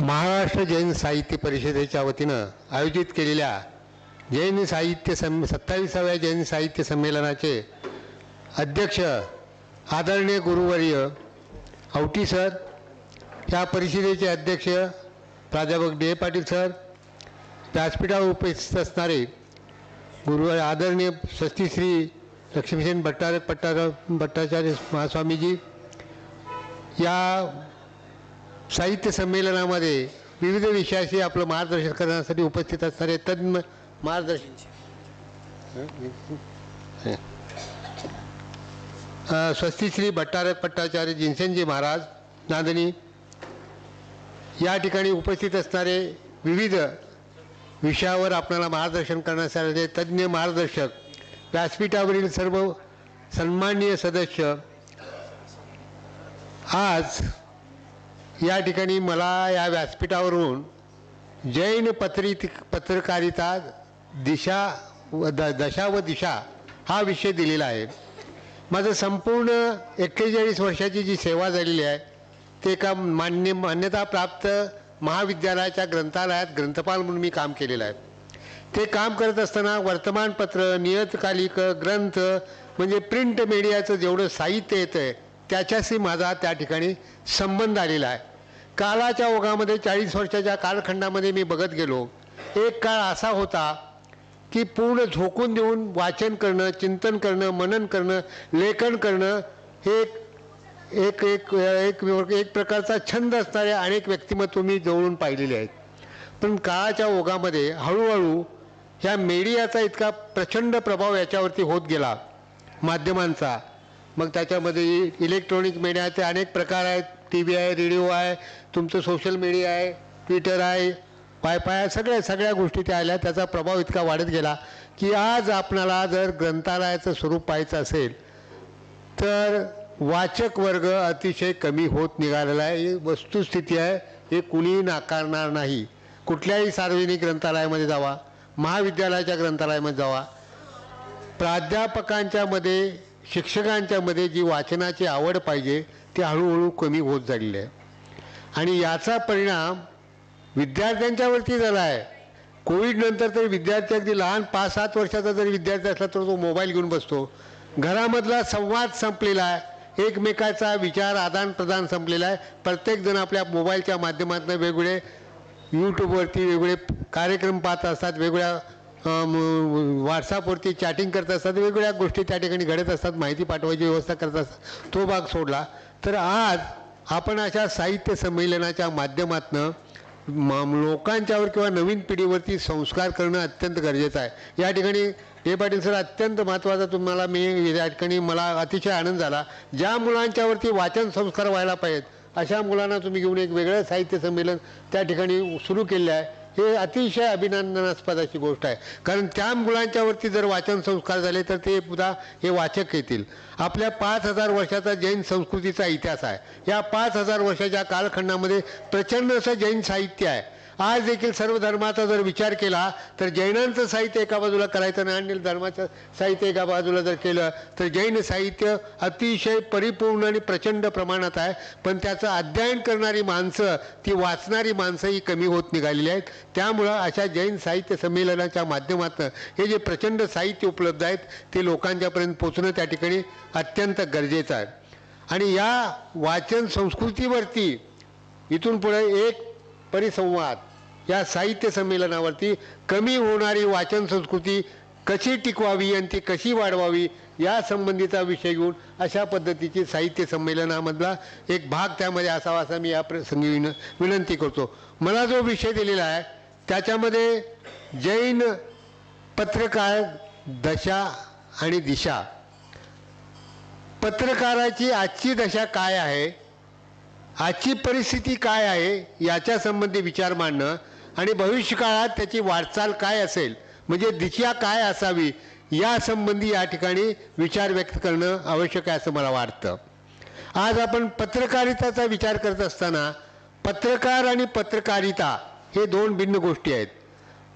महाराष्ट्र जैन साहित्य परिषदेच्या वतीनं आयोजित केलेल्या जैन साहित्य 27व्या जैन साहित्य संमेलनाचे अध्यक्ष आदरणीय गुरुवर्य औटी सर, या परिषदेचे अध्यक्ष प्राध्यापक डी ए पाटील सर, व्यासपीठावर उपस्थित असणारे गुरु आदरणीय स्वस्तिश्री लक्ष्मीसेन भट्टाचार्य महास्वामीजी, या साहित्य संमेलनामध्ये विविध विषयाशी आपलं मार्गदर्शन करण्यासाठी उपस्थित असणारे तज्ञ मार्गदर्शन स्वस्तिश्री भट्टाचार्य जिनसेनजी महाराज नांदणी, या ठिकाणी उपस्थित असणारे विविध विषयावर आपल्याला मार्गदर्शन करण्यासाठी तज्ञ मार्गदर्शक, व्यासपीठावरील सर्व सन्माननीय सदस्य, आज या ठिकाणी मला या व्यासपीठावरून जैन पत्रकारिता दशा व दिशा हा विषय दिलेला आहे. माझं संपूर्ण 41 वर्षाची जी सेवा झालेली आहे ते एका मान्यताप्राप्त महाविद्यालयाच्या ग्रंथालयात ग्रंथपाल म्हणून मी काम केलेलं आहे. ते काम करत असताना वर्तमानपत्र, नियतकालिक, ग्रंथ म्हणजे प्रिंट मीडियाचं जेवढं साहित्य येतं आहे त्याच्याशी माझा त्या ठिकाणी संबंध आलेला आहे. काळाच्या ओघामध्ये 40 वर्षाच्या कालखंडामध्ये मी बघत गेलो. एक काळ असा होता की पूर्ण झोकून देऊन वाचन करणं, चिंतन करणं, मनन करणं, लेखन करणं हे एक एक एक एक प्रकारचा छंद असणारे अनेक व्यक्तिमत्व मी जवळून पाहिलेले आहेत. पण काळाच्या ओघामध्ये हळूहळू ह्या मीडियाचा इतका प्रचंड प्रभाव याच्यावरती होत गेला, माध्यमांचा. मग त्याच्यामध्ये इलेक्ट्रॉनिक मीडियाचे अनेक प्रकार आहेत. टी व्ही आहे, रेडिओ आहे, तुमचं सोशल मीडिया आहे, ट्विटर आहे, वायफाय, सगळ्या गोष्टी त्या आल्या. त्याचा प्रभाव इतका वाढत गेला की आज आपणाला जर ग्रंथालयाचं स्वरूप पाहायचं असेल तर वाचक वर्ग अतिशय कमी होत निघालेला आहे. ही वस्तुस्थिती आहे, हे कुणीही नाकारणार नाही. कुठल्याही सार्वजनिक ग्रंथालयामध्ये जावा, महाविद्यालयाच्या ग्रंथालयामध्ये जावा, प्राध्यापकांच्यामध्ये, शिक्षकांच्यामध्ये जी वाचनाची आवड पाहिजे ती हळूहळू कमी होत झालेली आहे. आणि याचा परिणाम विद्यार्थ्यांच्यावरती झाला आहे. कोविडनंतर तर विद्यार्थी अगदी लहान 5-7 वर्षाचा जरी विद्यार्थी असला तर तो मोबाईल घेऊन बसतो. घरामधला संवाद संपलेला आहे, एकमेकाचा विचार आदान प्रदान संपलेला आहे. प्रत्येकजण आपल्या मोबाईलच्या माध्यमातून वेगवेगळे यूट्यूबवरती वेगवेगळे कार्यक्रम पाहत असतात, वेगवेगळ्या व्हॉट्सअपवरती चॅटिंग करत असतात, वेगवेगळ्या गोष्टी त्या ठिकाणी घडत असतात, माहिती पाठवायची व्यवस्था करत असतात. तो भाग सोडला तर आज आपण अशा साहित्य संमेलनाच्या माध्यमातून लोकांच्यावर किंवा नवीन पिढीवरती संस्कार करणं अत्यंत गरजेचं आहे. या ठिकाणी हे पाटील सर, अत्यंत महत्त्वाचा तुम्हाला मी या ठिकाणी मला अतिशय आनंद झाला. ज्या मुलांच्यावरती वाचन संस्कार व्हायला पाहिजेत अशा मुलांना तुम्ही घेऊन एक वेगळं साहित्य संमेलन त्या ठिकाणी सुरू केलं आहे. हे अतिशय अभिनंदनास्पद अशी गोष्ट आहे. कारण त्या मुलांच्यावरती जर वाचन संस्कार झाले तर ते पुन्हा हे वाचक येतील. आपल्या 5000 वर्षाचा जैन संस्कृतीचा इतिहास आहे. या 5000 वर्षाच्या कालखंडामध्ये प्रचंड असं जैन साहित्य आहे. आज देखील सर्व धर्माचा जर विचार केला तर जैनांचं साहित्य एका बाजूला करायचं नाही, अन्य धर्माचं साहित्य एका बाजूला जर केलं तर जैन साहित्य अतिशय परिपूर्ण आणि प्रचंड प्रमाणात आहे. पण त्याचं अध्ययन करणारी माणसं, ती वाचणारी माणसं ही कमी होत निघालेली आहेत. त्यामुळं अशा जैन साहित्य संमेलनाच्या माध्यमातून हे जे प्रचंड साहित्य उपलब्ध आहेत ते लोकांच्यापर्यंत पोचणं त्या ठिकाणी अत्यंत गरजेचं आहे. आणि या वाचन संस्कृतीवरती इथून पुढे एक परिसंवाद, या साहित्य संमेलनावरती कमी होणारी वाचन संस्कृती कशी टिकवावी आणि ती कशी वाढवावी या संबंधीचा विषय घेऊन अशा पद्धतीची साहित्य संमेलनामधला एक भाग त्यामध्ये असावा असं मी या प्रसंगी विनंती करतो. मला जो विषय दिलेला आहे त्याच्यामध्ये जैन पत्रकार दशा आणि दिशा, पत्रकाराची आजची दशा काय आहे, आजची परिस्थिती काय आहे याच्या संबंधी विचार मांडणं आणि भविष्यकाळात त्याची वाटचाल काय असेल म्हणजे दिशा काय असावी या संबंधी या ठिकाणी विचार व्यक्त करणं आवश्यक आहे असं मला वाटतं. आज आपण पत्रकारिताचा विचार करत असताना पत्रकार आणि पत्रकारिता हे 2 भिन्न गोष्टी आहेत.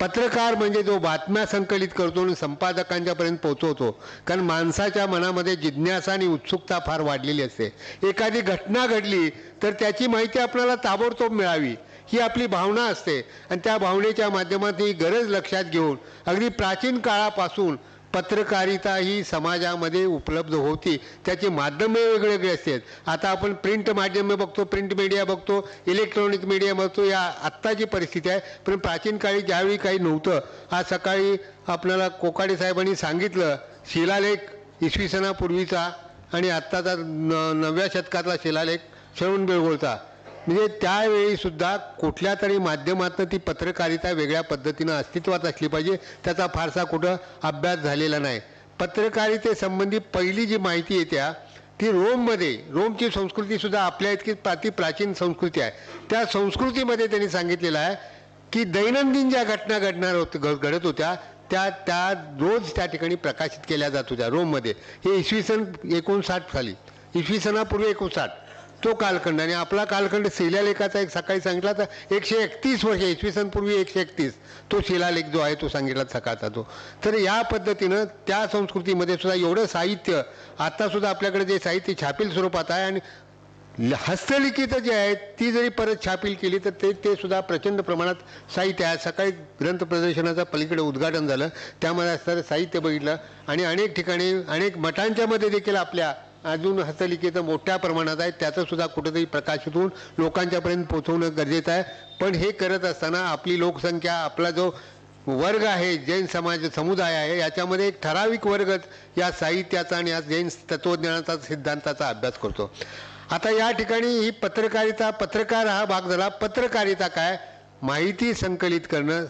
पत्रकार म्हणजे जो बातम्या संकलित करतो आणि संपादकांच्यापर्यंत पोहोचवतो. कारण माणसाच्या मनामध्ये जिज्ञासा आणि उत्सुकता फार वाढलेली असते. एखादी घटना घडली तर त्याची माहिती आपल्याला ताबडतोब मिळावी ही आपली भावना असते आणि त्या भावनेच्या माध्यमातून ही गरज लक्षात घेऊन अगदी प्राचीन काळापासून पत्रकारिता ही समाजामध्ये उपलब्ध होती. त्याची माध्यमे वेगवेगळी असतात. आता आपण प्रिंट माध्यमे बघतो, प्रिंट मीडिया बघतो, इलेक्ट्रॉनिक मीडिया बघतो, या आत्ताची परिस्थिती आहे. पण प्राचीन काळी ज्यावेळी काही नव्हतं, आज सकाळी आपल्याला कोकाटे साहेबांनी सांगितलं शिलालेख इसवी सणापूर्वीचा आणि आत्ताचा 9व्या शतकातला शिलालेख श्रवणबेळगोळचा, म्हणजे त्यावेळीसुद्धा कुठल्या तरी माध्यमातून ती पत्रकारिता वेगळ्या पद्धतीनं अस्तित्वात असली पाहिजे. त्याचा फारसा कुठं अभ्यास झालेला नाही. पत्रकारितेसंबंधी पहिली जी माहिती येत्या ती रोममध्ये, रोमची संस्कृतीसुद्धा आपल्या इतकी अति प्राचीन संस्कृती आहे. त्या संस्कृतीमध्ये त्यांनी सांगितलेलं आहे की दैनंदिन ज्या घटना घडत होत्या त्या रोज त्या ठिकाणी प्रकाशित केल्या जात होत्या रोममध्ये. हे इसवी सन 59 साली, इसवी सणापूर्वी 59 तो कालखंड. आणि आपला कालखंड शिलालेखाचा एक सकाळी सांगितला तर 131 वर्ष, इसवी सन पूर्वी 131 तो शिलालेख जो आहे तो सांगितला सकाळचा तो. तर या पद्धतीनं त्या संस्कृतीमध्ये सुद्धा एवढं साहित्य, आत्तासुद्धा आपल्याकडे जे साहित्य छापील स्वरूपात आहे आणि हस्तलिखित जे आहेत ती जरी परत छापील केली तर ते सुद्धा प्रचंड प्रमाणात साहित्य आहे. सकाळी ग्रंथ प्रदर्शनाचं पलीकडे उद्घाटन झालं, त्यामध्ये असणारं साहित्य बघितलं आणि अनेक ठिकाणी अनेक मठांच्यामध्ये देखील आपल्या अजून हस्तलिखित मोठ्या प्रमाणात आहे. त्याचंसुद्धा कुठेतरी प्रकाशित होऊन लोकांच्यापर्यंत पोहोचवणं गरजेचं आहे. पण हे करत असताना आपली लोकसंख्या, आपला जो वर्ग आहे, जैन समाज समुदाय आहे, याच्यामध्ये एक ठराविक वर्गच या साहित्याचा आणि या जैन तत्त्वज्ञानाचा सिद्धांताचा अभ्यास करतो. आता या ठिकाणी ही पत्रकारिता, पत्रकार हा भाग झाला. पत्रकारिता काय? माहिती संकलित करणं,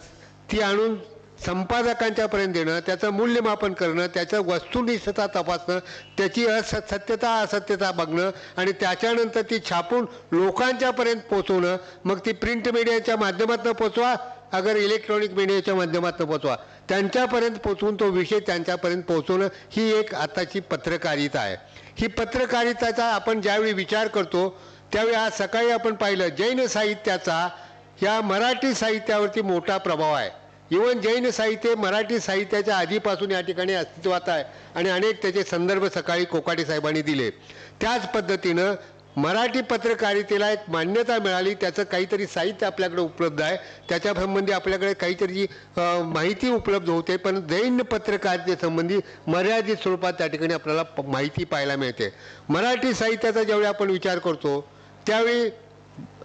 ती आणून संपादकांच्यापर्यंत देणं, त्याचं मूल्यमापन करणं, त्याचं वस्तुनिष्ठता तपासणं, त्याची सत्यता असत्यता बघणं आणि त्याच्यानंतर ती छापून लोकांच्यापर्यंत पोचवणं. मग ती प्रिंट मीडियाच्या माध्यमातून पोचवा, अगर इलेक्ट्रॉनिक मीडियाच्या माध्यमातून पोचवा, त्यांच्यापर्यंत पोचवून तो विषय त्यांच्यापर्यंत पोचवणं ही एक आताची पत्रकारिता आहे. ही पत्रकारिताचा आपण ज्यावेळी विचार करतो त्यावेळी आज सकाळी आपण पाहिलं जैन साहित्याचा या मराठी साहित्यावरती मोठा प्रभाव आहे. इवन जैन साहित्य मराठी साहित्याच्या आधीपासून या ठिकाणी अस्तित्वात आहे आणि अनेक त्याचे संदर्भ सकाळी कोकाटे साहेबांनी दिले. त्याच पद्धतीनं मराठी पत्रकारितेला एक मान्यता मिळाली, त्याचं काहीतरी साहित्य आपल्याकडे उपलब्ध आहे, त्याच्यासंबंधी आपल्याकडे काहीतरी माहिती उपलब्ध होते. पण जैन पत्रकारितेसंबंधी मर्यादित स्वरूपात त्या ठिकाणी आपल्याला माहिती पाहायला मिळते. मराठी साहित्याचा ज्यावेळी आपण विचार करतो त्यावेळी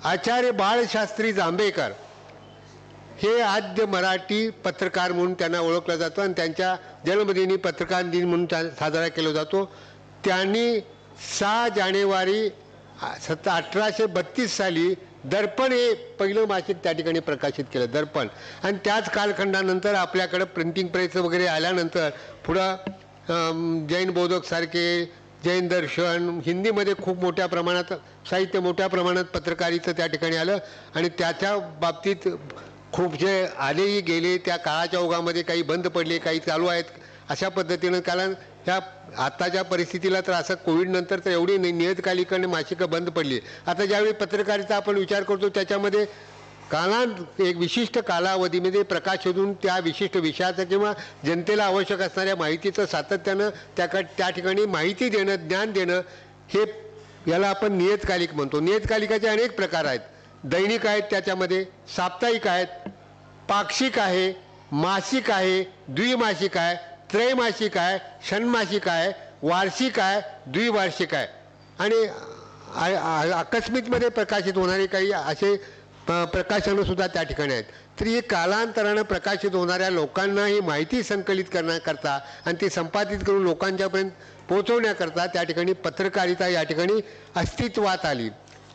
आचार्य बाळशास्त्री जांभेकर हे आद्य मराठी पत्रकार म्हणून त्यांना ओळखलं जातं आणि त्यांच्या जन्मदिनी पत्रकार दिन म्हणून साजरा केला जातो. त्यांनी 6 जानेवारी 1832 साली दर्पण हे पहिलं मासिक त्या ठिकाणी प्रकाशित केलं, दर्पण. आणि त्याच कालखंडानंतर आपल्याकडं प्रिंटिंग प्रेस वगैरे आल्यानंतर पुढं जैन बोधक सारखे, जैन दर्शन, हिंदीमध्ये खूप मोठ्या प्रमाणात साहित्य, मोठ्या प्रमाणात पत्रकारिता त्या ठिकाणी आलं आणि त्याच्या बाबतीत खूप जे आलेही गेले. त्या काळाच्या ओघामध्ये काही बंद पडले, काही चालू आहेत अशा पद्धतीनं. कारण ह्या आत्ताच्या परिस्थितीला तर असं कोविडनंतर तर एवढी नियतकालिक आणि मासिकं बंद पडली. आता ज्यावेळी पत्रकारिता आपण विचार करतो त्याच्यामध्ये एक विशिष्ट कालावधीमध्ये प्रकाश शोधून त्या विशिष्ट विषयाचं किंवा जनतेला आवश्यक असणाऱ्या माहितीचं सातत्यानं त्या ठिकाणी माहिती देणं, ज्ञान देणं, हे याला आपण नियतकालिक म्हणतो. नियतकालिकाचे अनेक प्रकार आहेत. दैनिक आहेत, त्याच्यामध्ये साप्ताहिक आहेत, पाक्षिक आहे, मासिक आहे, द्विमासिक आहे, त्रैमासिक आहे, षण्मासिक आहे, वार्षिक आहे, द्विवार्षिक आहे आणि आकस्मिकमध्ये प्रकाशित होणारे काही असे प्रकाशनं सुद्धा त्या ठिकाणी आहेत. तर ही कालांतरानं प्रकाशित होणाऱ्या लोकांना ही माहिती संकलित करण्याकरता आणि ती संपादित करून लोकांच्यापर्यंत पोहोचवण्याकरता त्या ठिकाणी पत्रकारिता या ठिकाणी अस्तित्वात आली.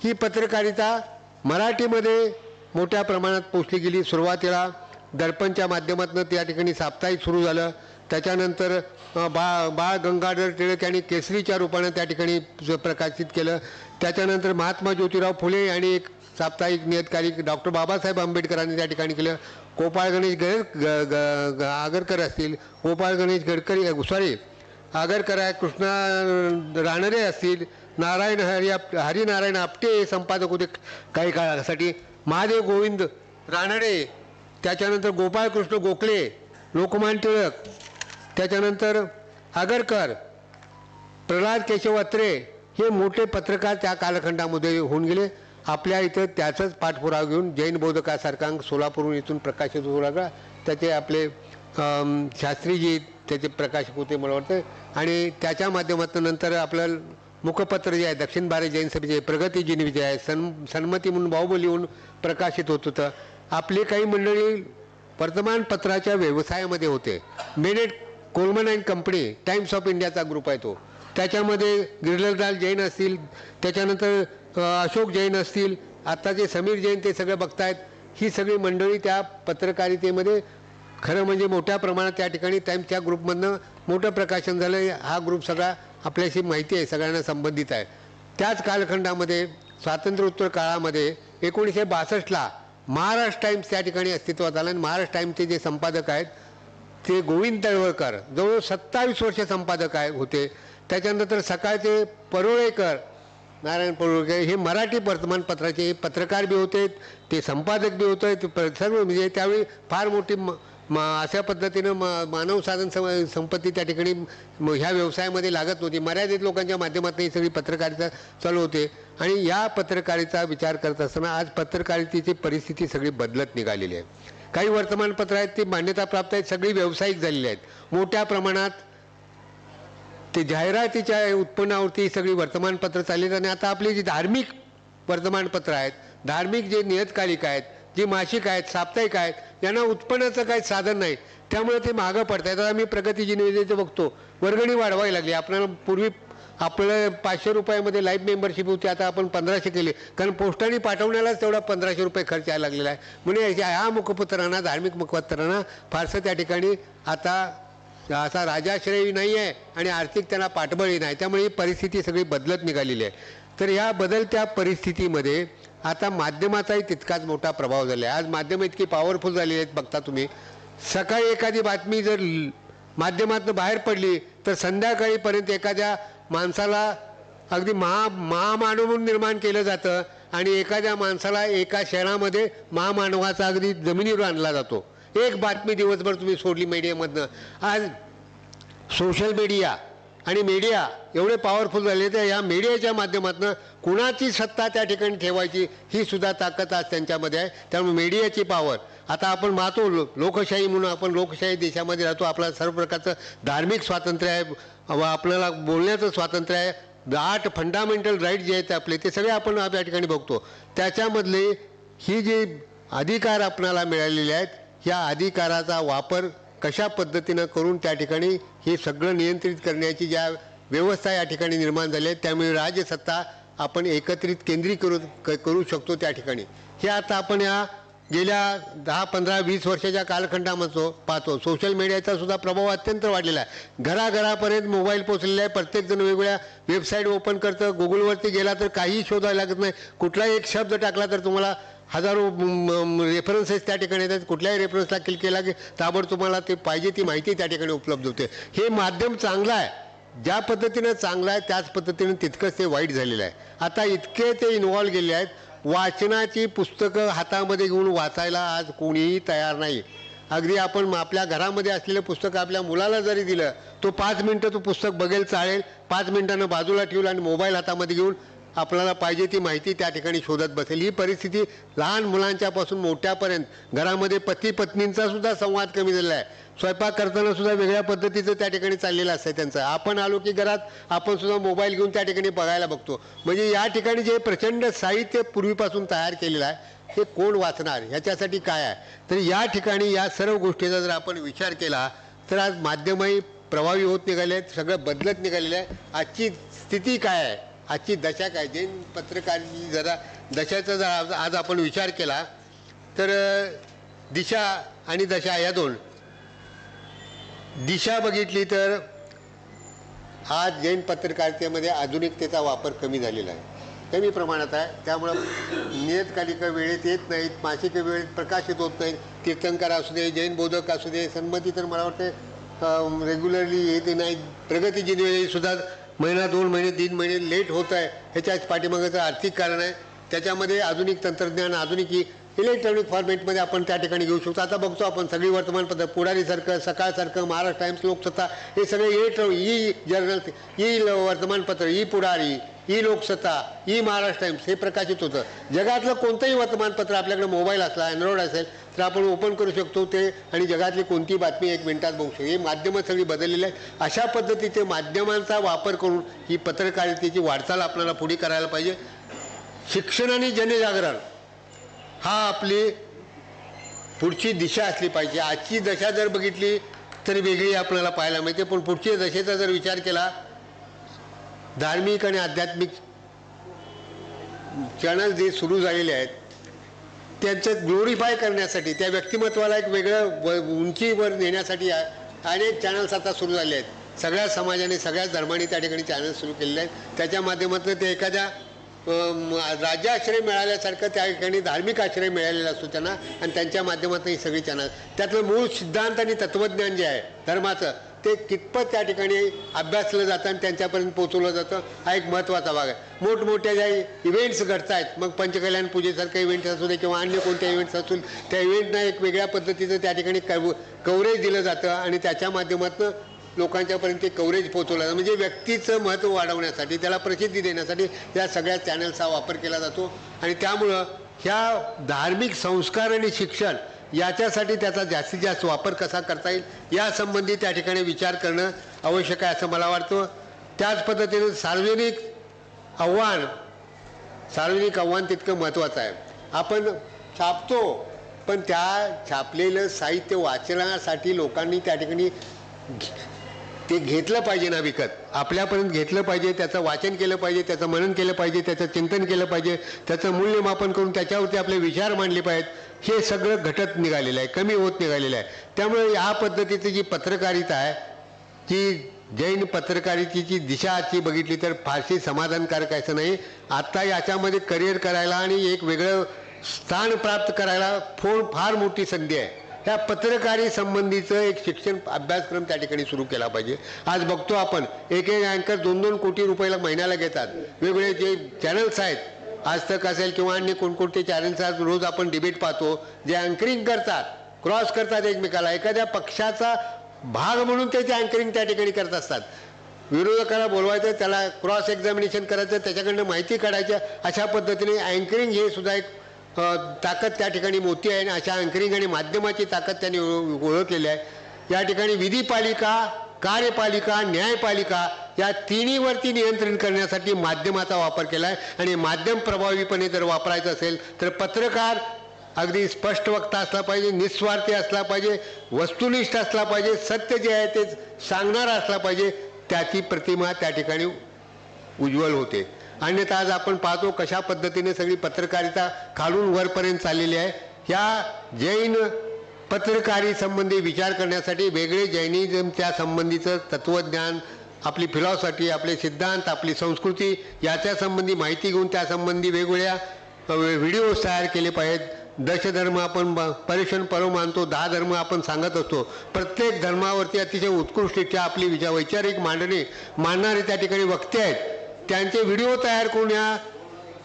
ही पत्रकारिता मराठीमध्ये मोठ्या प्रमाणात पोचली गेली. सुरुवातीला दर्पणच्या माध्यमातून त्या ठिकाणी साप्ताहिक सुरू झालं. त्याच्यानंतर बाळ गंगाधर टिळक यांनी केसरीच्या रूपानं त्या ठिकाणी प्रकाशित केलं. त्याच्यानंतर महात्मा ज्योतिराव फुले यांनी एक साप्ताहिक नियतकालिक डॉक्टर बाबासाहेब आंबेडकरांनी त्या ठिकाणी केलं. गोपाळ गणेश आगरकर असतील, गोपाळ गणेश आगरकर आहे, कृष्णा रानडे असतील, हरिनारायण आपटे संपादक होते काही काळासाठी, महादेव गोविंद रानडे, त्याच्यानंतर गोपाळकृष्ण गोखले, लोकमान्य टिळक, त्याच्यानंतर आगरकर, प्रल्हाद केशव अत्रे, हे मोठे पत्रकार त्या कालखंडामध्ये होऊन गेले. आपल्या इथं त्याचाच पाठपुरावा घेऊन जैन बोधकासारखा अंक सोलापूरहून इथून प्रकाशित होऊ लागला. त्याचे आपले शास्त्रीजी त्याचे प्रकाशक होते मला वाटतं. आणि त्याच्या माध्यमातून नंतर आपलं मुखपत्र जे आहे दक्षिण भारत जैन सभेचे प्रगती जिनविजय आहे, सन्मती म्हणून बाहुबली म्हणून प्रकाशित होत होतं. आपली काही मंडळी वर्तमानपत्राच्या व्यवसायामध्ये होते. Bennett Coleman and company Times of इंडियाचा ग्रुप आहे तो. त्याच्यामध्ये गिरलरलाल जैन असतील, त्याच्यानंतर अशोक जैन असतील, आता जे समीर जैन ते सगळं बघतायत. ही सगळी मंडळी त्या पत्रकारितेमध्ये खरं म्हणजे मोठ्या प्रमाणात त्या ठिकाणी टाइम्सच्या ग्रुपमधनं मोठं प्रकाशन झालं. हा ग्रुप सगळा आपल्याशी माहिती आहे, सगळ्यांना संबंधित आहे. त्याच कालखंडामध्ये स्वातंत्र्योत्तर काळामध्ये 1962ला महाराष्ट्र टाइम्स त्या ठिकाणी अस्तित्वात आला. आणि महाराष्ट्र टाइम्सचे जे संपादक आहेत ते गोविंद तळवळकर जवळ 27 वर्ष संपादक होते. त्याच्यानंतर सकाळचे परोळेकर, नारायण परोळेकर हे मराठी वर्तमानपत्राचे पत्रकार बी होते, ते संपादक बी होते, ते सर्व म्हणजे त्यावेळी फार मोठी अशा पद्धतीनं मानव साधन संपत्ती त्या ठिकाणी ह्या व्यवसायामध्ये लागत नव्हती. मर्यादित लोकांच्या माध्यमातून ही सगळी पत्रकारिता चालू होते. आणि या पत्रकारिता विचार करत असताना आज पत्रकारितेची परिस्थिती सगळी बदलत निघालेली आहे. काही वर्तमानपत्र आहेत ती मान्यता प्राप्त आहेत, सगळी व्यावसायिक झालेली आहेत. मोठ्या प्रमाणात ते जाहिरातीच्या उत्पन्नावरती सगळी वर्तमानपत्र चालली. आणि आता आपली जी धार्मिक वर्तमानपत्र आहेत, धार्मिक जे नियतकालिक आहेत, जी मासिक आहेत, साप्ताहिक आहेत, यांना उत्पन्नाचं काही साधन नाही, त्यामुळे ते मागं पडत आहेत. आता आम्ही प्रगती जिनविजयचं बघतो, वर्गणी वाढवावी लागली. आपल्याला पूर्वी आपलं 500 रुपयामध्ये लाईफ मेंबरशिप होती, आता आपण 1500 केली, कारण पोस्टाने पाठवण्यालाच तेवढा 1500 रुपये खर्च यायला लागलेला आहे. म्हणजे ह्या मुखपत्रांना, धार्मिक मुखपत्रांना फारसं त्या ठिकाणी आता असा राजाश्रयही नाही आहे आणि आर्थिक त्यांना पाठबळही नाही. त्यामुळे ही परिस्थिती सगळी बदलत निघालेली आहे. तर या बदलत्या परिस्थितीमध्ये आता माध्यमाचाही तितकाच मोठा प्रभाव झाला आहे. आज माध्यमं इतकी पॉवरफुल झालेली आहेत. बघता तुम्ही, सकाळी एखादी बातमी जर माध्यमातून बाहेर पडली तर संध्याकाळीपर्यंत एखाद्या माणसाला अगदी महामानव म्हणून निर्माण केलं जातं. आणि एखाद्या माणसाला एका शहरामध्ये महामानवाचा अगदी जमिनीवर आणला जातो. एक बातमी दिवसभर तुम्ही सोडली मीडियामधनं. आज सोशल मीडिया आणि मीडिया एवढे पॉवरफुल झाले, तर या मीडियाच्या माध्यमातून कुणाची सत्ता त्या ठिकाणी ठेवायची ही सुद्धा ताकद आज त्यांच्यामध्ये आहे. त्यामुळे मीडियाची पॉवर आता आपण पाहतो. लोकशाही म्हणून आपण लोकशाही देशामध्ये राहतो. आपल्याला सर्व प्रकारचं धार्मिक स्वातंत्र्य आहे, व आपल्याला बोलण्याचं स्वातंत्र्य आहे. 8 फंडामेंटल राईट जे आहेत आपले, ते सगळे आपण या ठिकाणी बघतो. त्याच्यामधले ही जी अधिकार आपल्याला मिळालेले आहेत, ह्या अधिकाराचा वापर कशा पद्धतीनं करून त्या ठिकाणी हे सगळं नियंत्रित करण्याची ज्या व्यवस्था या ठिकाणी निर्माण झाली आहे, त्यामुळे राज्यसत्ता आपण एकत्रित करू शकतो त्या ठिकाणी. हे आता आपण या गेल्या 10, 15, 20 वर्षाच्या कालखंडामध्ये पाहतो. सोशल मीडियाचा सुद्धा प्रभाव अत्यंत वाढलेला आहे. घराघरापर्यंत मोबाईल पोचलेला आहे. प्रत्येकजण वेगवेगळ्या वेबसाईट ओपन करतं. गुगलवरती गेला तर काही शोधायला लागत नाही. कुठलाही एक शब्द टाकला तर तुम्हाला हजारो रेफरन्सेस त्या ठिकाणी येतात. कुठल्याही रेफरन्सला क्लिक केला की ताबडतोब तुम्हाला ते पाहिजे ती माहिती त्या ठिकाणी उपलब्ध होते. हे माध्यम चांगलं आहे. ज्या पद्धतीनं चांगलं आहे त्याच पद्धतीनं तितकंच ते वाईट झालेलं आहे. आता इतके ते इन्व्हॉल्व गेले आहेत. वाचनाची पुस्तकं हातामध्ये घेऊन वाचायला आज कोणीही तयार नाही. अगदी आपण आपल्या घरामध्ये असलेलं पुस्तक आपल्या मुलाला जरी दिलं, तो 5 मिनटं तो पुस्तक बघेल, चालेल, 5 मिनिटानं बाजूला ठेवलं आणि मोबाईल हातामध्ये घेऊन आपल्याला पाहिजे ती माहिती त्या ठिकाणी शोधत बसेल. ही परिस्थिती लहान मुलांच्यापासून मोठ्यापर्यंत घरामध्ये पती पत्नींचा सुद्धा संवाद कमी झालेला आहे. स्वयंपाक करताना सुद्धा वेगळ्या पद्धतीचं त्या ठिकाणी चाललेलं असतं त्यांचं. आपण आलो की घरात आपण सुद्धा मोबाईल घेऊन त्या ठिकाणी बघायला बघतो. म्हणजे या ठिकाणी जे प्रचंड साहित्य पूर्वीपासून तयार केलेलं आहे, हे कोण वाचणार, ह्याच्यासाठी काय आहे. तर या ठिकाणी या सर्व गोष्टीचा जर आपण विचार केला तर आज माध्यमही प्रभावी होत निघाले आहेत, सगळं बदलत निघालेलं आहे. आजची स्थिती काय आहे, आजची दशा काय, जैन पत्रकारिता जरा दशाचा जर आज आपण विचार केला तर दिशा आणि दशा या दोन. दिशा बघितली तर आज जैन पत्रकारितेमध्ये आधुनिकतेचा वापर कमी झालेला आहे, कमी प्रमाणात आहे. त्यामुळं नियतकालिका वेळेत येत नाहीत, मासिकं वेळेत प्रकाशित होत नाहीत. तीर्थंकर असू दे, जैन बोधक असू दे, सन्मती तर मला वाटतं रेग्युलरली येते नाही. प्रगती जिनविजयसुद्धा महिना, 2 महिने, 3 महिने लेट होत आहे. ह्याच्याच पाठीमागचं आर्थिक कारण आहे. त्याच्यामध्ये आधुनिक तंत्रज्ञान, आधुनिक इलेक्ट्रॉनिक फॉर्मॅटमध्ये आपण त्या ठिकाणी घेऊ शकतो. आता बघतो आपण सगळी वर्तमानपत्र, पुढारीसारखं, सकाळसारखं, महाराष्ट्र टाइम्स, लोकसत्ता, हे सगळे ई जर्नल, ई वर्तमानपत्र, e Pudhari, e Loksatta, e Maharashtra Times हे प्रकाशित होतं. जगातलं कोणतंही वर्तमानपत्र आपल्याकडे मोबाईल असला, अँड्रॉइड असेल तर आपण ओपन करू शकतो ते आणि जगातली कोणती बातमी 1 मिनिटात बघू शकतो. ही माध्यमं सगळी बदललेली आहे. अशा पद्धतीचे माध्यमांचा वापर करून ही पत्रकारितेची वाटचाल आपल्याला पुढे करायला पाहिजे. शिक्षण आणि जनजागरण हा आपली पुढची दिशा असली पाहिजे. आजची दशा जर बघितली तरी वेगळी आपल्याला पाहायला मिळते, पण पुढच्या दशेचा जर विचार केला, धार्मिक आणि आध्यात्मिक चॅनल जे सुरू झालेले आहेत त्यांचं ग्लोरीफाय करण्यासाठी, त्या व्यक्तिमत्वाला एक वेगळं उंचीवर नेण्यासाठी अनेक चॅनल्स आता सुरू झाले आहेत. सगळ्या समाजाने, सगळ्याच धर्माने त्या ठिकाणी चॅनल सुरू केलेले आहेत. त्याच्या माध्यमातून ते एखाद्या राज्याश्रय मिळाल्यासारखं त्या ठिकाणी धार्मिक आश्रय मिळालेला असतो त्यांना, आणि त्यांच्या माध्यमातून ही सगळी चॅनल, त्यातलं मूळ सिद्धांत आणि तत्त्वज्ञान जे आहे धर्माचं ते कितपत त्या ठिकाणी अभ्यासलं जातं आणि त्यांच्यापर्यंत पोचवलं जातं हा एक महत्त्वाचा भाग आहे. मोठमोठ्या ज्या इव्हेंट्स घडत आहेत, मग पंचकल्याण पूजेसारखे इव्हेंट्स असू दे किंवा अन्य कोणत्या इव्हेंट्स असतील, त्या इव्हेंटना एक वेगळ्या पद्धतीचं त्या ठिकाणी कव्हरेज दिलं जातं आणि त्याच्या माध्यमातून लोकांच्यापर्यंत ते कव्हरेज पोचवलं जातं. म्हणजे व्यक्तीचं महत्त्व वाढवण्यासाठी, त्याला प्रसिद्धी देण्यासाठी या सगळ्या चॅनल्सचा वापर केला जातो. आणि त्यामुळं ह्या धार्मिक संस्कार आणि शिक्षण याच्यासाठी त्याचा जास्तीत जास्त वापर कसा करता येईल यासंबंधी त्या ठिकाणी विचार करणं आवश्यक आहे असं मला वाटतं. त्याच पद्धतीने सार्वजनिक आव्हान तितकं महत्त्वाचं आहे. आपण छापतो, पण त्या छापलेलं साहित्य वाचनासाठी लोकांनी त्या ठिकाणी ते घेतलं पाहिजे ना, विकत आपल्यापर्यंत घेतलं पाहिजे, त्याचं वाचन केलं पाहिजे, त्याचं मनन केलं पाहिजे, त्याचं चिंतन केलं पाहिजे, त्याचं मूल्यमापन करून त्याच्यावरती आपले विचार मांडले पाहिजेत. हे सगळं घटत निघालेलं आहे, कमी होत निघालेलं आहे. त्यामुळे या पद्धतीची जी पत्रकारिता आहे, जी जैन पत्रकारितेची दिशा आजची बघितली तर फारशी समाधानकारक असं नाही. आत्ता याच्यामध्ये करिअर करायला आणि एक वेगळं स्थान प्राप्त करायला फार मोठी संधी आहे. ह्या पत्रकारी संबंधीचं एक शिक्षण अभ्यासक्रम त्या ठिकाणी सुरू केला पाहिजे. आज बघतो आपण एक अँकर 2-2 कोटी रुपयाला महिन्याला घेतात. वेगवेगळे जे चॅनल्स आहेत, आज तक असेल किंवा अन्य कोणकोणते चॅनल्स आहेत, रोज आपण डिबेट पाहतो, जे अँकरिंग करतात, क्रॉस करतात एकमेकाला, एखाद्या पक्षाचा भाग म्हणून त्याचे अँकरिंग त्या ठिकाणी करत असतात. विरोधकाला बोलवायचं, त्याला क्रॉस एक्झामिनेशन करायचं, त्याच्याकडनं माहिती काढायचं, अशा पद्धतीने अँकरिंग हे सुद्धा एक ताकद त्या ठिकाणी मोठी आहे. आणि अशा अँकरिंग आणि माध्यमाची ताकद त्यांनी ओळखलेली आहे. या ठिकाणी विधीपालिका, कार्यपालिका, न्यायपालिका या तिन्हीवरती नियंत्रण करण्यासाठी माध्यमाचा वापर केला आहे. आणि माध्यम प्रभावीपणे जर वापरायचं असेल तर पत्रकार अगदी स्पष्ट वक्ता असला पाहिजे, निस्वार्थी असला पाहिजे, वस्तुनिष्ठ असला पाहिजे, सत्य जे आहे ते सांगणारा असला पाहिजे. त्याची प्रतिमा त्या ठिकाणी उज्ज्वल होते. अन्यथा आज आपण पाहतो कशा पद्धतीने सगळी पत्रकारिता खालून वरपर्यंत चाललेली आहे. ह्या जैन पत्रकारी संबंधी विचार करण्यासाठी वेगळे जैनिझम त्या संबंधीचं तत्त्वज्ञान, आपली फिलॉसॉफी, आपले सिद्धांत, आपली संस्कृती याच्या संबंधी माहिती घेऊन त्यासंबंधी वेगवेगळ्या व्हिडिओज तयार केले पाहिजेत. दशधर्म आपण पर्युषण पर्व मानतो, 10 धर्म आपण सांगत असतो. प्रत्येक धर्मावरती अतिशय उत्कृष्ट आपली वैचारिक मांडणारे त्या ठिकाणी वक्ते आहेत. त्यांचे व्हिडिओ तयार करून या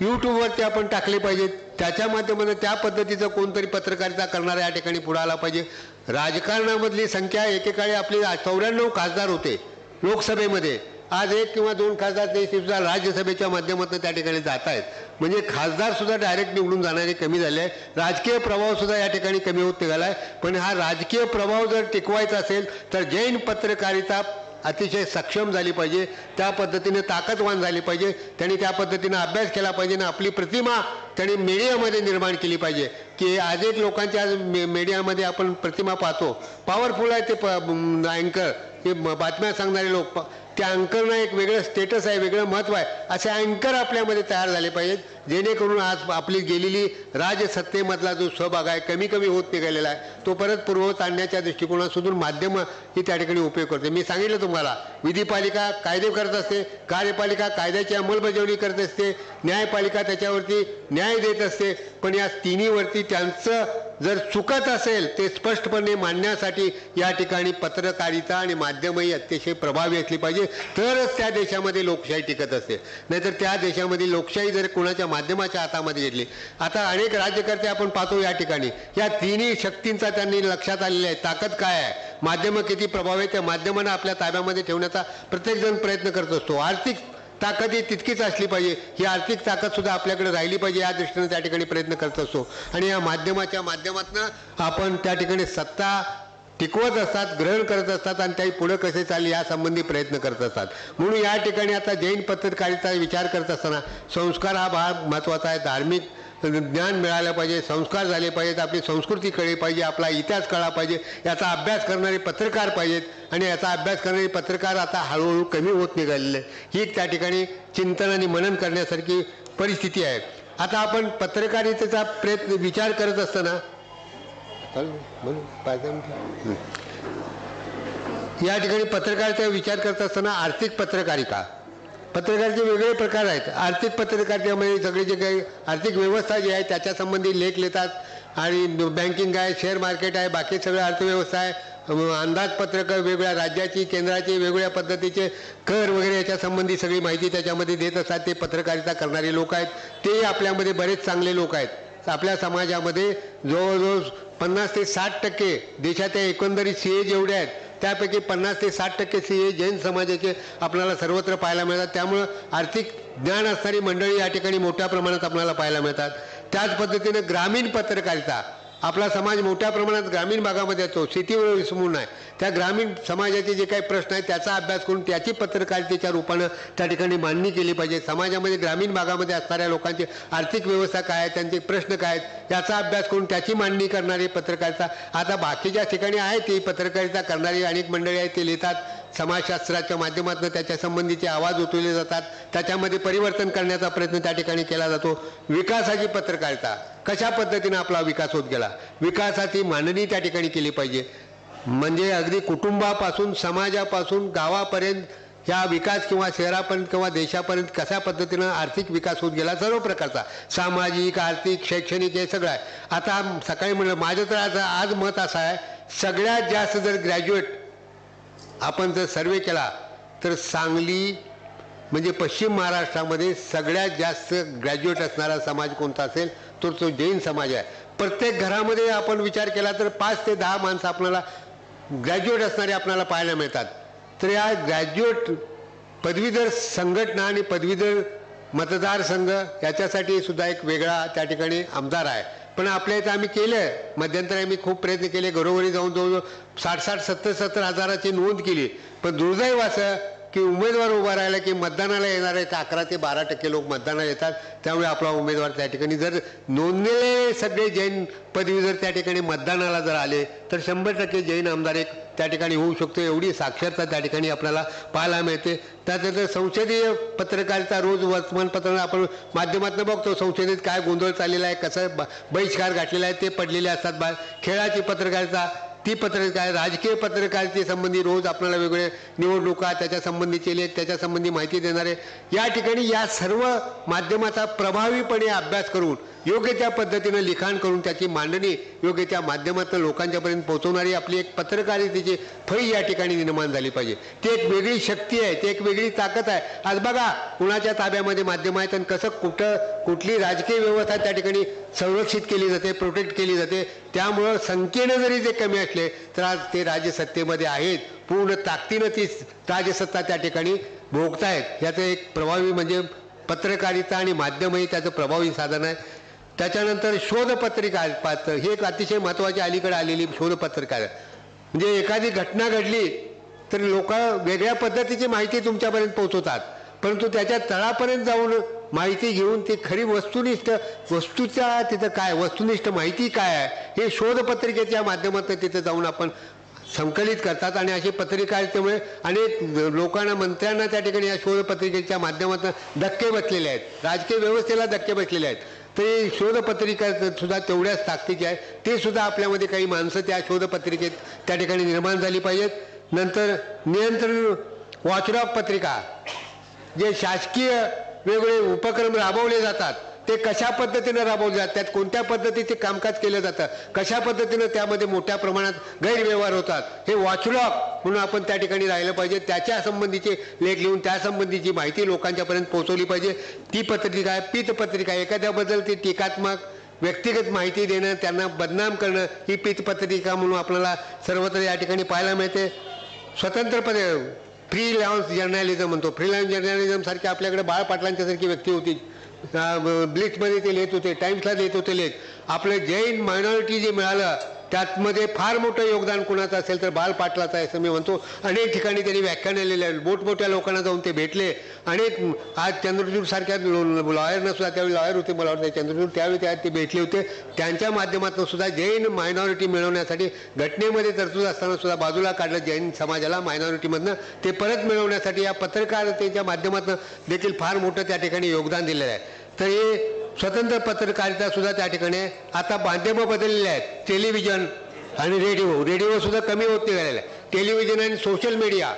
यूट्यूबवरती आपण टाकले पाहिजेत. त्याच्या माध्यमातून त्या पद्धतीचं कोणतरी पत्रकारिता करणारा या ठिकाणी पुढे आला पाहिजे. राजकारणामधली संख्या एकेकाळी आपली 94 खासदार होते लोकसभेमध्ये, आज 1 किंवा 2 खासदार ते सुद्धा राज्यसभेच्या माध्यमातून त्या ठिकाणी जात आहेत. म्हणजे खासदार सुद्धा डायरेक्ट निवडून जाणारे कमी झाले आहे. राजकीय प्रभाव सुद्धा या ठिकाणी कमी होत निघाला आहे. पण हा राजकीय प्रभाव जर टिकवायचा असेल तर जैन पत्रकारिता अतिशय सक्षम झाली पाहिजे, त्या पद्धतीने ताकदवान झाली पाहिजे. त्यांनी त्या पद्धतीनं अभ्यास केला पाहिजे आणि आपली प्रतिमा त्यांनी मीडियामध्ये निर्माण केली पाहिजे. की आज एक लोकांच्या आज मीडियामध्ये आपण प्रतिमा पाहतो, पॉवरफुल आहे ते अँकर, हे बातम्या सांगणारे लोक, त्या अँकरना एक वेगळं स्टेटस आहे, वेगळं महत्त्व आहे. असे अँकर आपल्यामध्ये तयार झाले पाहिजेत, जेणेकरून आज आपली गेलेली राजसत्तेमधला जो सहभाग आहे कमी होत निघालेला आहे, तो परत पूर्ववत आणण्याच्या दृष्टिकोनातून माध्यमं ही त्या ठिकाणी उपयोग करते. मी सांगितलं तुम्हाला, विधीपालिका कायदे करत असते, कार्यपालिका कायद्याची अंमलबजावणी करत असते, न्यायपालिका त्याच्यावरती न्याय देत असते. पण या तिन्हीवरती त्यांचं जर चुकत असेल ते स्पष्टपणे मांडण्यासाठी या ठिकाणी पत्रकारिता आणि माध्यमही अतिशय प्रभावी असली पाहिजे, तरच त्या देशामध्ये लोकशाही टिकत असते. नाहीतर त्या देशामध्ये लोकशाही जर कोणाच्या माध्यमाच्या हातामध्ये घेतली, आता अनेक राज्यकर्ते आपण पाहतो या ठिकाणी, या तिन्ही शक्तींचा त्यांनी लक्षात आलेला आहे, ताकद काय आहे, माध्यमं किती प्रभाव आहे, त्या माध्यमांना आपल्या ताब्यामध्ये ठेवण्याचा प्रत्येकजण प्रयत्न करत असतो. आर्थिक ताकद ही तितकीच असली पाहिजे, ही आर्थिक ताकदसुद्धा आपल्याकडे राहिली पाहिजे, या दृष्टीने त्या ठिकाणी प्रयत्न करत असतो. आणि या माध्यमाच्या माध्यमातून आपण त्या ठिकाणी सत्ता टिकवत असतात, ग्रहण करत असतात आणि त्याही पुढे कसे चालले यासंबंधी प्रयत्न करत असतात. म्हणून या ठिकाणी आता जैन पत्रकारिता विचार करत असताना संस्कार हा भाग महत्त्वाचा आहे. धार्मिक ज्ञान मिळालं पाहिजे, संस्कार झाले पाहिजेत, आपली संस्कृती कळली पाहिजे, आपला इतिहास कळला पाहिजे, याचा अभ्यास करणारे पत्रकार पाहिजेत आणि याचा अभ्यास करणारे पत्रकार आता हळूहळू कमी होत निघालेले. ही त्या ठिकाणी चिंतन आणि मनन करण्यासारखी परिस्थिती आहे. आता आपण पत्रकारितेचा विचार करत असताना या ठिकाणी पत्रकारितेचा विचार करत असताना आर्थिक पत्रकारिते वेगवेगळे प्रकार आहेत. आर्थिक पत्रकारितेमध्ये सगळे जे काही आर्थिक व्यवस्था जी आहे त्याच्यासंबंधी लेख लिहितात आणि बँकिंग आहे, शेअर मार्केट आहे, बाकी सगळं अर्थव्यवस्था आहे, अंदाजपत्रक वेगवेगळ्या राज्याची, केंद्राची, वेगवेगळ्या पद्धतीचे कर वगैरे याच्यासंबंधी सगळी माहिती त्याच्यामध्ये देत असतात. ते पत्रकारिता करणारे लोक आहेत. तेही आपल्यामध्ये बरेच चांगले लोक आहेत. आपल्या समाजामध्ये जवळजवळ 50 ते 60% देशाच्या एकंदरीत CA जेवढे आहेत त्यापैकी 50 ते 60% CA जैन समाजाचे आपल्याला सर्वत्र पाहायला मिळतात. त्यामुळं आर्थिक ज्ञान असणारी मंडळी या ठिकाणी मोठ्या प्रमाणात आपल्याला पाहायला मिळतात. त्याच पद्धतीने ग्रामीण पत्रकारिता, आपला समाज मोठ्या प्रमाणात ग्रामीण भागामध्ये येतो, शेतीवर विसरून आहे. त्या ग्रामीण समाजाचे जे काही प्रश्न आहेत त्याचा अभ्यास करून त्याची पत्रकारितेच्या रूपानं त्या ठिकाणी मांडणी केली पाहिजे. समाजामध्ये ग्रामीण भागामध्ये असणाऱ्या लोकांची आर्थिक व्यवस्था काय आहे, त्यांचे प्रश्न काय आहेत याचा अभ्यास करून त्याची मांडणी करणारी पत्रकारिता. आता बाकीच्या ठिकाणी आहे ती पत्रकारिता करणारी अनेक मंडळी आहेत, ते लिहितात, समाजशास्त्राच्या माध्यमातून त्याच्या संबंधीचे आवाज उठवले जातात, त्याच्यामध्ये परिवर्तन करण्याचा प्रयत्न त्या ठिकाणी केला जातो. विकासाची पत्रकारिता, कशा पद्धतीने आपला विकास होत गेला, विकासाची मांडणी त्या ठिकाणी केली पाहिजे. म्हणजे अगदी कुटुंबापासून, समाजापासून, गावापर्यंत ह्या विकास किंवा शहरापर्यंत किंवा देशापर्यंत कशा पद्धतीनं आर्थिक विकास होत गेला, सर्व प्रकारचा सामाजिक, आर्थिक, शैक्षणिक हे सगळं आहे. आता सकाळी म्हणलं माझं तर आज मत असं आहे, सगळ्यात जास्त जर ग्रॅज्युएट आपण जर सर्वे केला तर सांगली म्हणजे पश्चिम महाराष्ट्रामध्ये सगळ्यात जास्त ग्रॅज्युएट असणारा समाज कोणता असेल तर तो जैन समाज आहे. प्रत्येक घरामध्ये आपण विचार केला तर 5 ते 10 माणसं आपल्याला ग्रॅज्युएट असणारे आपल्याला पाहायला मिळतात. तर या ग्रॅज्युएट पदवीधर संघटना आणि पदवीधर मतदारसंघ याच्यासाठी सुद्धा एक वेगळा त्या ठिकाणी आमदार आहे. पण आपल्या इथं आम्ही केलं, मध्यंतरी आम्ही खूप प्रयत्न केले, घरोघरी जाऊन जवळजवळ 60-70 हजाराची नोंद केली. पण दुर्दैव असं की उमेदवार उभा राहिला की मतदानाला येणार आहे 11 ते 12% लोक मतदानाला येतात. त्यामुळे आपला उमेदवार त्या ठिकाणी जर नोंदलेले सगळे जैन पदवी जर त्या ठिकाणी मतदानाला जर आले तर 100% जैन आमदार एक त्या ठिकाणी होऊ शकतो. एवढी साक्षरता त्या ठिकाणी आपल्याला पाहायला मिळते. त्यानंतर संसदीय पत्रकारिता, रोज वर्तमानपत्र आपण माध्यमातून बघतो संसदेत काय गोंधळ चाललेला आहे, कसं बहिष्कार घातलेला आहे ते पडलेले असतात. खेळाची पत्रकारिता, ती पत्रकार, राजकीय पत्रकारितेसंबंधी रोज आपल्याला वेगवेगळे निवडणुका, त्याच्या संबंधीचे लेख, त्याच्या संबंधी माहिती देणारे या ठिकाणी या सर्व माध्यमाचा प्रभावीपणे अभ्यास करून योग्य त्या पद्धतीनं लिखाण करून त्याची मांडणी योग्य त्या माध्यमातून लोकांच्यापर्यंत पोहोचवणारी आपली एक पत्रकारितेची फळी या ठिकाणी निर्माण झाली पाहिजे. ती एक वेगळी शक्ती आहे, ती एक वेगळी ताकद आहे. आज बघा कुणाच्या ताब्यामध्ये माध्यम आहेत आणि कसं कुठली राजकीय व्यवस्था त्या ठिकाणी संरक्षित केली जाते, प्रोटेक्ट केली जाते. त्यामुळं संख्येनं जरी जे कमी असले तर आज ते राजसत्तेमध्ये आहेत, पूर्ण ताकदीनं ती राजसत्ता त्या ठिकाणी भोगतायत. याचं एक प्रभावी म्हणजे पत्रकारिता आणि माध्यमही त्याचं प्रभावी साधन आहे. त्याच्यानंतर शोधपत्रिका हे एक अतिशय महत्त्वाची अलीकडे आलेली शोधपत्रिका आहे. म्हणजे एखादी घटना घडली तर लोक वेगळ्या पद्धतीची माहिती तुमच्यापर्यंत पोहोचवतात, परंतु त्याच्या तळापर्यंत जाऊन माहिती घेऊन ती खरी वस्तूच्या तिथं काय वस्तुनिष्ठ माहिती काय आहे हे शोधपत्रिकेच्या माध्यमातून तिथं जाऊन आपण संकलित करतात. आणि अशी पत्रकारितेमुळे अनेक लोकांना, मंत्र्यांना त्या ठिकाणी या शोधपत्रिकेच्या माध्यमातून धक्के बसलेले आहेत, राजकीय व्यवस्थेला धक्के बसलेले आहेत. ते शोधपत्रिका सुद्धा तेवढ्याच ताकदीची आहे. ते सुद्धा आपल्यामध्ये काही माणसं त्या शोधपत्रिकेत त्या ठिकाणी निर्माण झाली पाहिजेत. नंतर नियंत्रण वॉचडॉग पत्रिका, जे शासकीय वेगवेगळे उपक्रम राबवले जातात ते कशा पद्धतीनं राबवले जातात, त्यात कोणत्या पद्धतीचे कामकाज केलं जातं, कशा पद्धतीनं त्यामध्ये मोठ्या प्रमाणात गैरव्यवहार होतात, हे वॉचडॉग म्हणून आपण त्या ठिकाणी राहिलं पाहिजे. त्याच्या संबंधीचे लेख लिहून त्यासंबंधीची माहिती लोकांच्यापर्यंत पोहोचवली पाहिजे. ती पत्रिका आहे पीत पत्रिका. एखाद्याबद्दल ती टीकात्मक व्यक्तिगत माहिती देणं, त्यांना बदनाम करणं ही पीत पत्रिका म्हणून आपल्याला सर्वत्र या ठिकाणी पाहायला मिळते. स्वतंत्रपणे फ्रीलान्स जर्नलिझम म्हणतो. फ्रीलान्स जर्नलिझम सारखी आपल्याकडे बाळ पाटलांच्यासारखी व्यक्ती होती. ब्लिट्समध्ये ते लिहित होते, टाइम्सला लिहित होते लेख. आपलं जैन मायनॉरिटी जे मिळालं त्यातमध्ये फार मोठं योगदान कुणाचं असेल तर बाळ पाटलाचं आहे असं मी म्हणतो. अनेक ठिकाणी त्यांनी व्याख्यानं लिहिली आहेत, मोठमोठ्या लोकांना जाऊन ते भेटले. अनेक आज चंद्रचूडसारख्या लॉयरनं सुद्धा, त्यावेळी लॉयर होते मला वाटतं चंद्रचूड, त्यावेळी ते भेटले होते. त्यांच्या माध्यमातून सुद्धा जैन मायनॉरिटी मिळवण्यासाठी घटनेमध्ये तरतूद असताना सुद्धा बाजूला काढलं जैन समाजाला मायनॉरिटीमधनं. ते परत मिळवण्यासाठी या पत्रकारितेच्या माध्यमातून देखील फार मोठं त्या ठिकाणी योगदान दिलेलं आहे. तर हे स्वतंत्र पत्रकारिता सुद्धा त्या ठिकाणी आता माध्यमं बदललेली आहेत. टेलिव्हिजन आणि रेडिओ सुद्धा कमी होत निघालेला आहे. टेलिव्हिजन आणि सोशल मीडिया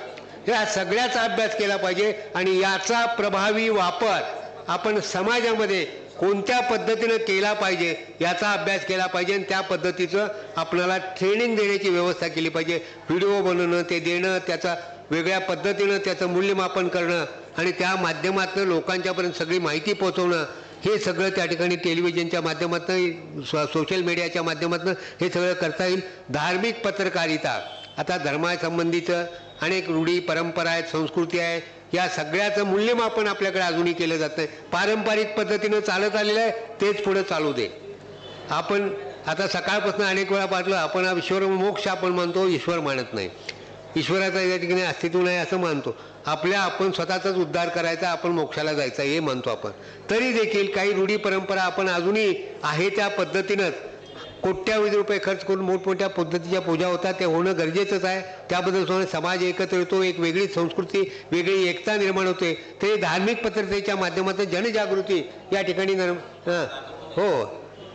या सगळ्याचा अभ्यास केला पाहिजे आणि याचा प्रभावी वापर आपण समाजामध्ये कोणत्या पद्धतीनं केला पाहिजे याचा अभ्यास केला पाहिजे आणि त्या पद्धतीचं आपल्याला ट्रेनिंग देण्याची व्यवस्था केली पाहिजे. व्हिडिओ बनवणं, ते देणं, त्याचा वेगळ्या पद्धतीनं त्याचं मूल्यमापन करणं आणि त्या माध्यमातून लोकांच्यापर्यंत सगळी माहिती पोहोचवणं, हे सगळं त्या ठिकाणी टेलिव्हिजनच्या माध्यमातून, सोशल मीडियाच्या माध्यमातून हे सगळं करता येईल. धार्मिक पत्रकारिता, आता धर्मासंबंधीचं अनेक रूढी परंपरा आहेत, संस्कृती आहे, या सगळ्याचं मूल्यमापन आपल्याकडे अजूनही केलं जात नाही. पारंपरिक पद्धतीनं चालत आलेलं आहे तेच पुढं चालू दे. आपण आता सकाळपासून अनेक वेळा पाहिलं, आपण हा ईश्वर मोक्ष आपण मानतो, ईश्वर मानत नाही. ईश्वराचा या ठिकाणी अस्तित्व नाही असं मानतो. आपण स्वतःचाच उद्धार करायचा, आपण मोक्षाला जायचं हे मानतो आपण. तरी देखील काही रूढी परंपरा आपण अजूनही आहे त्या पद्धतीनंच कोट्यावधी रुपये खर्च करून मोठमोठ्या पद्धतीच्या पूजा होतात, ते होणं गरजेचंच आहे. त्याबद्दल समाज एकत्र येतो, एक वेगळी संस्कृती, वेगळी एकता निर्माण होते. ते धार्मिक पत्रकारितेच्या माध्यमातून जनजागृती या ठिकाणी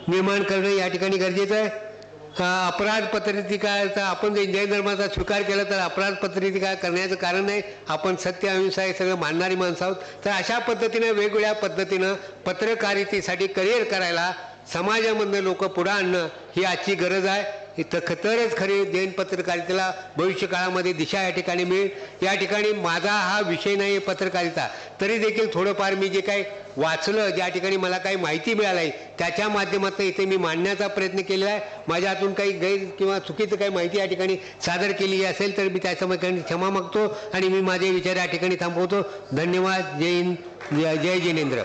निर्माण करणं या ठिकाणी गरजेचं आहे. अपराध पत्रकारिता आपण जर जैन धर्माचा स्वीकार केला तर अपराध पत्रकारिता करण्याचं कारण नाही. आपण सत्य अहिंसा हे सगळं मानणारी माणसं आहोत. तर अशा पद्धतीनं वेगवेगळ्या पद्धतीनं पत्रकारितेसाठी करिअर करायला समाजामधनं लोक पुढं आणणं ही आजची गरज आहे. तरच खरी जैन पत्रकारितेला भविष्य काळामध्ये दिशा या ठिकाणी मिळेल. या ठिकाणी माझा हा विषय नाही आहे पत्रकारिता, तरी देखील थोडंफार मी जे काही वाचलं, ज्या ठिकाणी मला काही माहिती मिळाली आहे त्याच्या माध्यमातून इथे मी मांडण्याचा प्रयत्न केलेला आहे. माझ्या हातून काही गैर किंवा चुकीचं काही माहिती या ठिकाणी सादर केली असेल तर मी त्याच्यामध्ये क्षमा मागतो आणि मी माझे विचार या ठिकाणी थांबवतो. धन्यवाद. जय हिंद, जय जिनेंद्र.